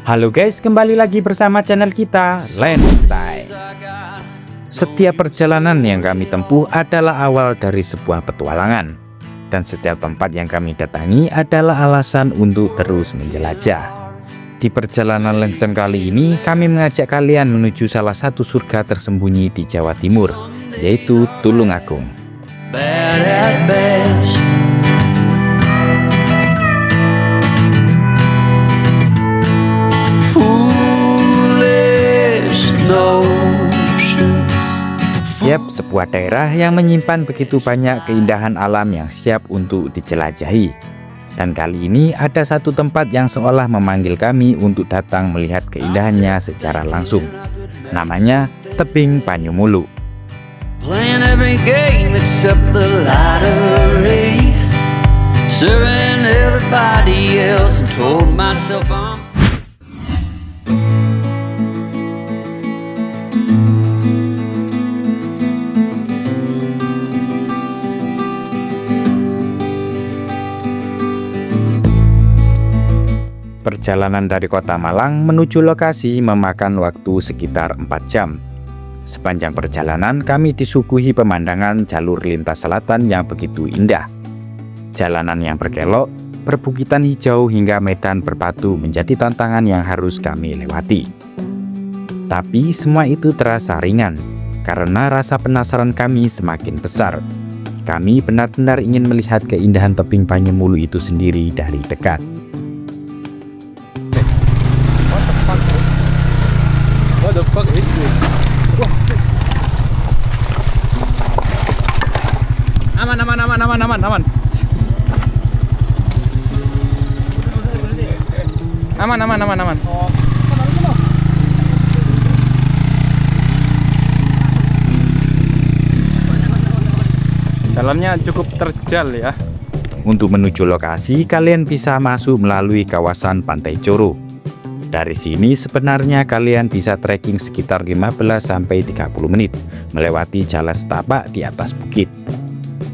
Halo guys, kembali lagi bersama channel kita Landstyle. Setiap perjalanan yang kami tempuh adalah awal dari sebuah petualangan, dan setiap tempat yang kami datangi adalah alasan untuk terus menjelajah. Di perjalanan Landstyle kali ini, kami mengajak kalian menuju salah satu surga tersembunyi di Jawa Timur, yaitu Tulungagung. Yap, sebuah daerah yang menyimpan begitu banyak keindahan alam yang siap untuk dijelajahi. Dan kali ini ada satu tempat yang seolah memanggil kami untuk datang melihat keindahannya secara langsung. Namanya Tebing Banyumuluk. Perjalanan dari kota Malang menuju lokasi memakan waktu sekitar 4 jam. Sepanjang perjalanan kami disuguhi pemandangan jalur lintas selatan yang begitu indah. Jalanan yang berkelok, perbukitan hijau hingga medan berbatu menjadi tantangan yang harus kami lewati. Tapi semua itu terasa ringan, karena rasa penasaran kami semakin besar. Kami benar-benar ingin melihat keindahan Tebing Banyumuluk itu sendiri dari dekat. What the fuck is this? Aman. Aman. Jalannya cukup terjal ya. Untuk menuju lokasi, kalian bisa masuk melalui kawasan Pantai Coro. Dari sini sebenarnya kalian bisa trekking sekitar 15-30 menit melewati jalan setapak di atas bukit.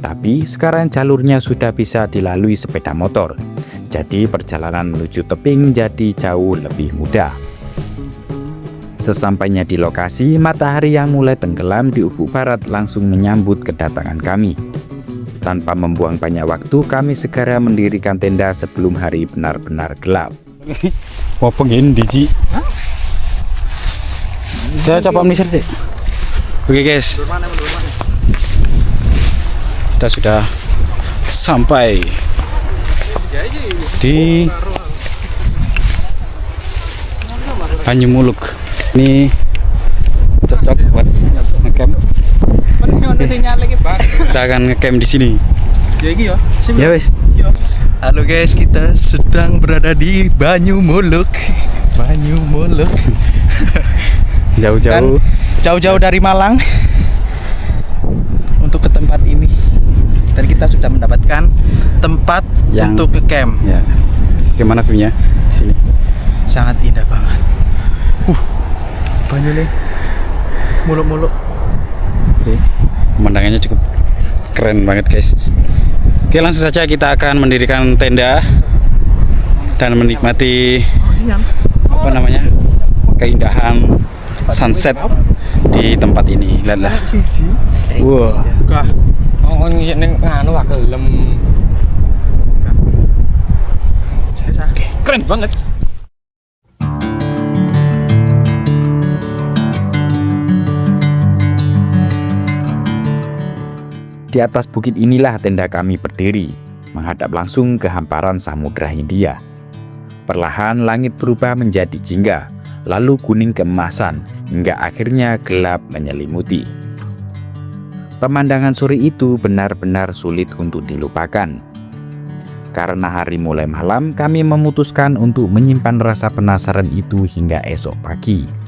Tapi sekarang jalurnya sudah bisa dilalui sepeda motor, jadi perjalanan menuju tebing jadi jauh lebih mudah. Sesampainya di lokasi, matahari yang mulai tenggelam di ufuk barat langsung menyambut kedatangan kami. Tanpa membuang banyak waktu, kami segera mendirikan tenda sebelum hari benar-benar gelap. Mau pengen diji. Saya coba misal deh. Oke guys, kita sudah sampai di Banyumuluk. Ini cocok buat ngecamp. Kita akan ngecamp di sini. Ya wes. Halo guys, kita sedang berada di Banyumuluk. Jauh-jauh dari Malang untuk ke tempat ini. Dan kita sudah mendapatkan tempat untuk ke camp. Ya. Gimana view-nya di sini? Sangat indah banget. Banyune muluk-muluk. Pemandangannya cukup keren banget guys. Oke, langsung saja kita akan mendirikan tenda dan menikmati keindahan sunset di tempat ini. Lihatlah. Wow. Oke, keren banget. Di atas bukit inilah tenda kami berdiri, menghadap langsung ke hamparan Samudra Hindia. Perlahan langit berubah menjadi jingga, lalu kuning keemasan, hingga akhirnya gelap menyelimuti. Pemandangan sore itu benar-benar sulit untuk dilupakan. Karena hari mulai malam, kami memutuskan untuk menyimpan rasa penasaran itu hingga esok pagi.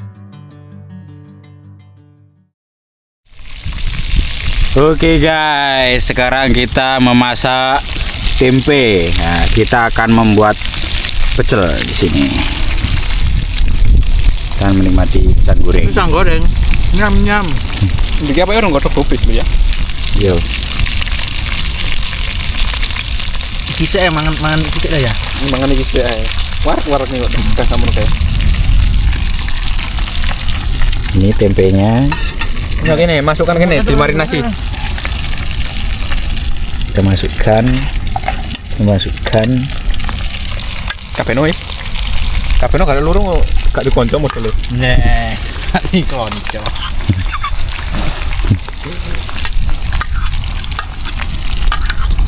Oke guys, sekarang kita memasak tempe. Nah, kita akan membuat pecel di sini dan menikmati pisang goreng. Pisang goreng, nyam. Bikin apa ya orang godok kopis lu ya? Yo. Kisah mangan kisah ya. Mangan kisah. Warak nih udah sama kayak. Ini tempenya Ya gini, masukkan gini, dimarinasi. kita masukkan. Kapeno wis. Kapeno kalau lurung gak dikonco model. Nah, dikonco.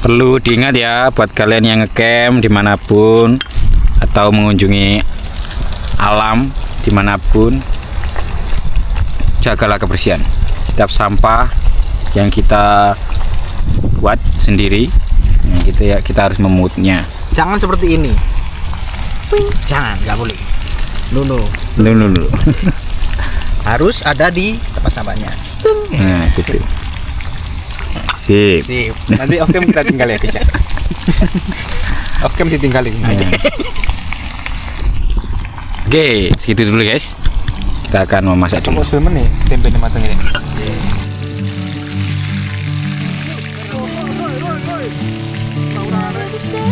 Perlu diingat ya buat kalian yang ngecamp dimanapun atau mengunjungi alam dimanapun, jagalah kebersihan. Setiap sampah yang kita buat sendiri, kita harus memutnya. Jangan seperti ini. Jangan, nggak boleh. Dulu. Harus ada di tempat sampahnya. Nah, gitu. Sip. Sip. Nanti oke kita tinggal ya guys. Oke ditinggalin. Oke, segitu dulu guys. Kita akan memasak dulu. Coba nih tempe matang ini. Pisang.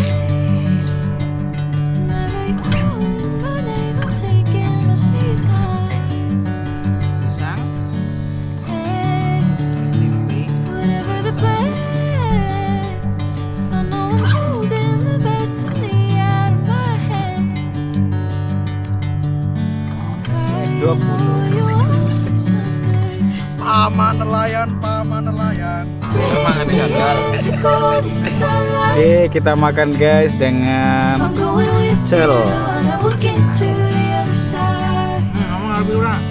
Paman nelayan. Oke, kita makan guys dengan pecel. Ngomong lebih urang.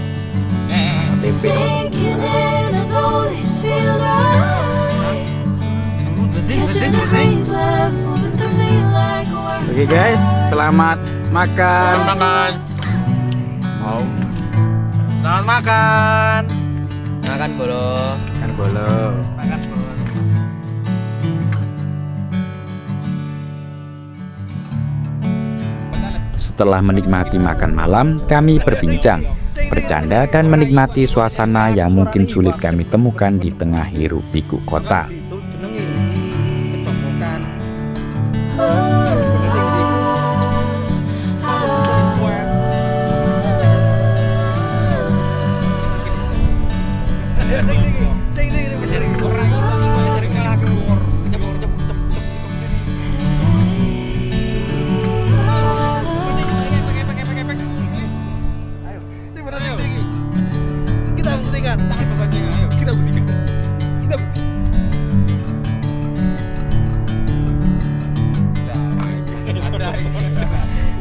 Tempe. Oke guys, selamat makan. Mau. Selamat makan. Makan bolo. Makan bolo. Setelah menikmati makan malam, kami berbincang, bercanda dan menikmati suasana yang mungkin sulit kami temukan di tengah hiruk pikuk kota.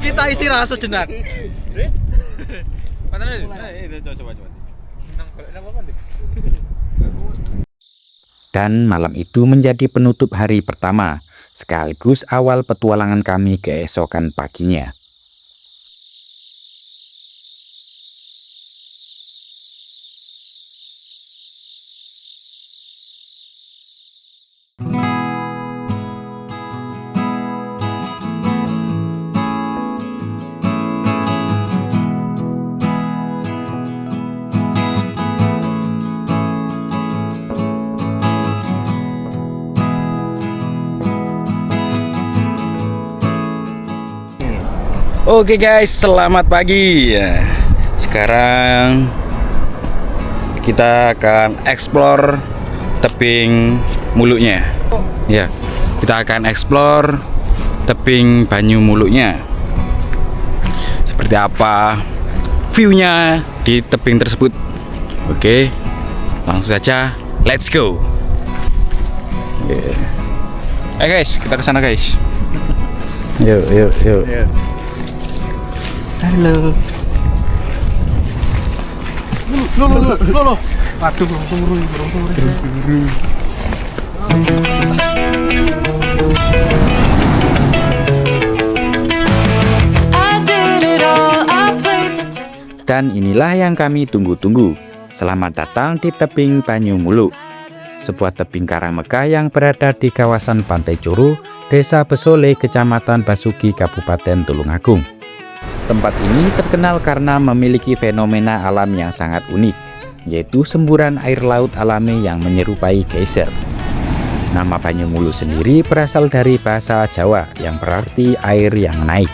Kita istirahat sejenak. Dan malam itu menjadi penutup hari pertama, sekaligus awal petualangan kami keesokan paginya. Oke guys, selamat pagi. Sekarang kita akan explore tebing muluknya. Ya, kita akan explore tebing Banyu Muluknya. Seperti apa view-nya di tebing tersebut? Oke, langsung saja, let's go. Guys, kita kesana guys. Yuk. Halo. Lo. Aduh, turun. Dan inilah yang kami tunggu-tunggu. Selamat datang di tebing Banyu Muluk, sebuah tebing karang megah yang berada di kawasan Pantai Curu, Desa Besole, Kecamatan Basuki, Kabupaten Tulungagung. Tempat ini terkenal karena memiliki fenomena alam yang sangat unik, yaitu semburan air laut alami yang menyerupai geyser. Nama Banyu Muluk sendiri berasal dari bahasa Jawa yang berarti air yang naik.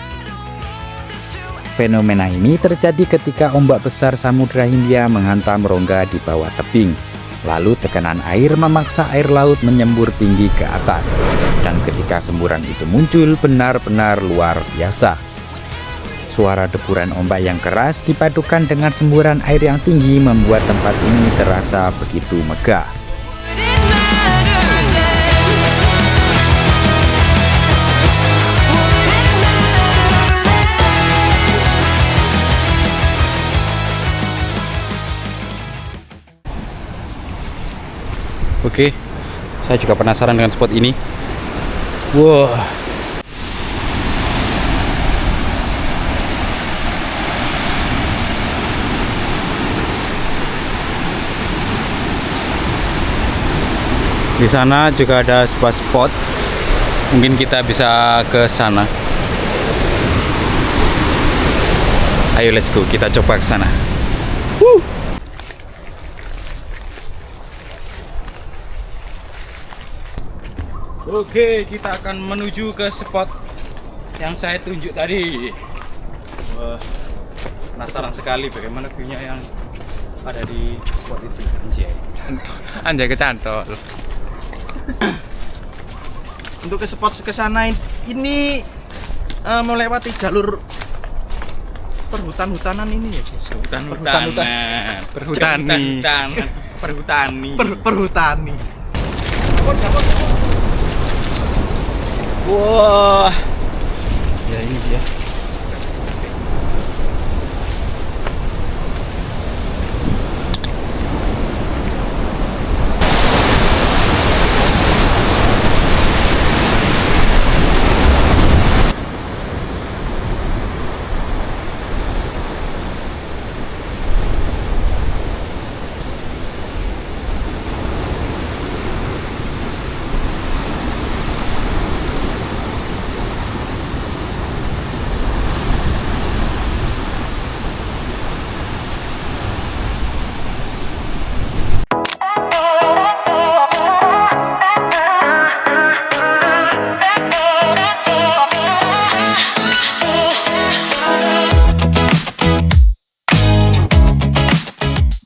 Fenomena ini terjadi ketika ombak besar Samudra Hindia menghantam rongga di bawah tebing. Lalu tekanan air memaksa air laut menyembur tinggi ke atas. Dan ketika semburan itu muncul benar-benar luar biasa. Suara deburan ombak yang keras dipadukan dengan semburan air yang tinggi membuat tempat ini terasa begitu megah. Oke, saya juga penasaran dengan spot ini. Wow. Di sana juga ada sebuah spot. Mungkin kita bisa ke sana. Ayo let's go, kita coba ke sana. Oke, kita akan menuju ke spot yang saya tunjuk tadi. Wah, penasaran sekali bagaimana view-nya yang ada di spot itu. Anjay kecantol. Untuk ke spot ke sana ini melewati jalur perhutan-hutanan ini ya. Perhutani. Wah, Ya ini dia.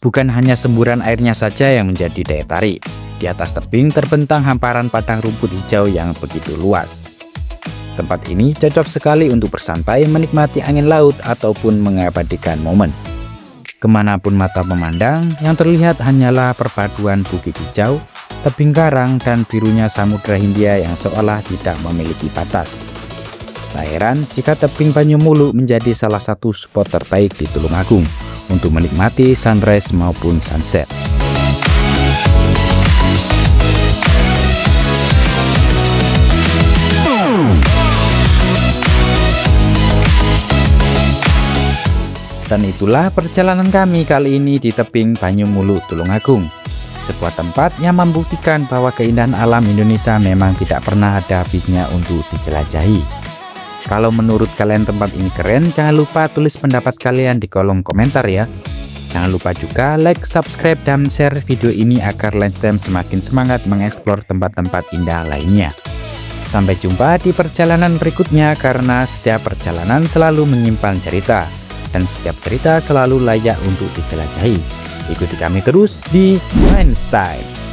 Bukan hanya semburan airnya saja yang menjadi daya tarik. Di atas tebing terbentang hamparan padang rumput hijau yang begitu luas. Tempat ini cocok sekali untuk bersantai, menikmati angin laut, ataupun mengabadikan momen. Kemanapun mata memandang, yang terlihat hanyalah perpaduan bukit hijau, tebing karang, dan birunya Samudra Hindia yang seolah tidak memiliki batas. Tak heran jika tebing Banyumulu menjadi salah satu spot terbaik di Tulungagung untuk menikmati sunrise maupun sunset. Dan itulah perjalanan kami kali ini di tebing Banyumulu, Tulungagung. Sebuah tempat yang membuktikan bahwa keindahan alam Indonesia memang tidak pernah ada habisnya untuk dijelajahi. Kalau menurut kalian tempat ini keren, jangan lupa tulis pendapat kalian di kolom komentar ya. Jangan lupa juga like, subscribe, dan share video ini agar Landstem semakin semangat mengeksplor tempat-tempat indah lainnya. Sampai jumpa di perjalanan berikutnya, karena setiap perjalanan selalu menyimpan cerita, dan setiap cerita selalu layak untuk dijelajahi. Ikuti kami terus di Landstem.